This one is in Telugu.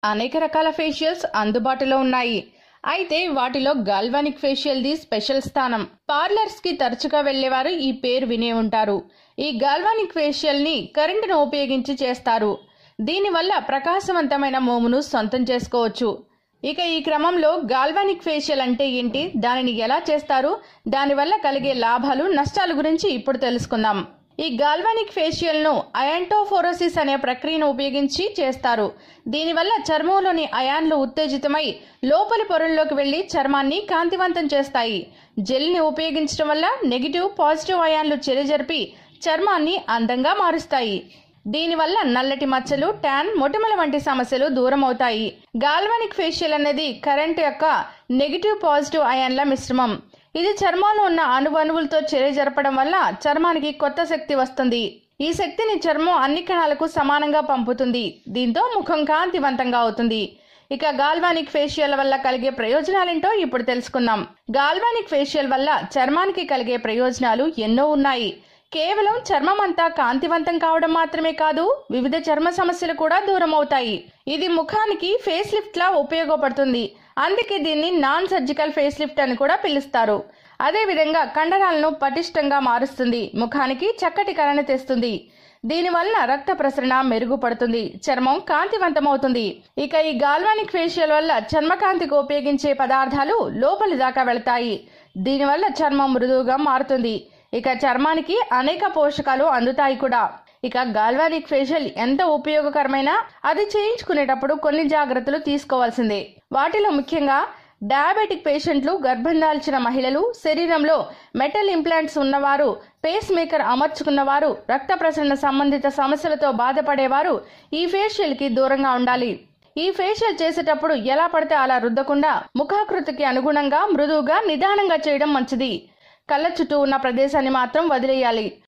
అనేక రకాల ఫేషియల్స్ అందుబాటులో ఉన్నాయి. అయితే వాటిలో గాల్వానిక్ ఫేషియల్ది స్పెషల్ స్థానం. పార్లర్స్ కి తరచుగా వెళ్లేవారు ఈ పేరు వినే ఉంటారు. ఈ గాల్వానిక్ ఫేషియల్ ని కరెంటును ఉపయోగించి చేస్తారు. దీనివల్ల ప్రకాశవంతమైన మోమును సొంతం చేసుకోవచ్చు. ఇక ఈ క్రమంలో గాల్వానిక్ ఫేషియల్ అంటే ఏంటి, దానిని ఎలా చేస్తారు, దానివల్ల కలిగే లాభాలు నష్టాల గురించి ఇప్పుడు తెలుసుకుందాం. ఈ గాల్వానిక్ ఫేషియల్ ను అయాంటోఫోరోసిస్ అనే ప్రక్రియను ఉపయోగించి చేస్తారు. దీనివల్ల చర్మంలోని అయాన్లు ఉత్తేజితమై లోపలి పొరల్లోకి వెళ్లి చర్మాన్ని కాంతివంతం చేస్తాయి. జెల్ ని ఉపయోగించడం వల్ల నెగిటివ్, పాజిటివ్ అయాన్లు చెలిజరిపి చర్మాన్ని అందంగా మారుస్తాయి. దీనివల్ల నల్లటి మచ్చలు, ట్యాన్, మొటిమల వంటి సమస్యలు దూరం అవుతాయి. గాల్వానిక్ ఫేషియల్ అనేది కరెంట్ యొక్క నెగిటివ్, పాజిటివ్ అయాన్ల మిశ్రమం. ఇది చర్మంలో ఉన్న అణువణువులతో చర్య జరపడం వల్ల చర్మానికి కొత్త శక్తి వస్తుంది. ఈ శక్తిని చర్మం అన్ని కణాలకు సమానంగా పంపుతుంది. దీంతో ముఖం కాంతివంతంగా అవుతుంది. ఇక గాల్వానిక్ ఫేషియల్ వల్ల కలిగే ప్రయోజనాలేంటో ఇప్పుడు తెలుసుకుందాం. గాల్వానిక్ ఫేషియల్ వల్ల చర్మానికి కలిగే ప్రయోజనాలు ఎన్నో ఉన్నాయి. కేవలం చర్మం అంతా కాంతివంతం కావడం మాత్రమే కాదు, వివిధ చర్మ సమస్యలు కూడా దూరం అవుతాయి. ఇది ముఖానికి ఫేస్ లిఫ్ట్ లా ఉపయోగపడుతుంది. అందుకే దీన్ని నాన్ సర్జికల్ ఫేస్ లిఫ్ట్ అని కూడా పిలుస్తారు. అదేవిధంగా కండరాలను పటిష్టంగా మారుస్తుంది, ముఖానికి చక్కటి కళను తెస్తుంది. దీనివల్ల రక్త ప్రసరణ మెరుగుపడుతుంది, చర్మం కాంతివంతమవుతుంది. ఇక ఈ గాల్వానిక్ ఫేషియల్ వల్ల చర్మకాంతికి ఉపయోగించే పదార్థాలు లోపలి దాకా వెళతాయి. దీనివల్ల చర్మం మృదువుగా మారుతుంది. ఇక చర్మానికి అనేక పోషకాలు అందుతాయి కూడా. ఇక గాల్వానిక్ ఫేషియల్ ఎంత ఉపయోగకరమైనా అది చేయించుకునేటప్పుడు కొన్ని జాగ్రత్తలు తీసుకోవాల్సిందే. వాటిలో ముఖ్యంగా డయాబెటిక్ పేషెంట్లు, గర్భం దాల్చిన మహిళలు, శరీరంలో మెటల్ ఇంప్లాంట్స్ ఉన్నవారు, పేస్ మేకర్ అమర్చుకున్నవారు, రక్త ప్రసరణ సంబంధిత సమస్యలతో బాధపడేవారు ఈ ఫేషియల్ కి దూరంగా ఉండాలి. ఈ ఫేషియల్ చేసేటప్పుడు ఎలా పడితే అలా రుద్దకుండా ముఖాకృతికి అనుగుణంగా మృదువుగా నిదానంగా చేయడం మంచిది. కళ్ళ చుట్టూ ఉన్న ప్రదేశాన్ని మాత్రం వదిలేయాలి.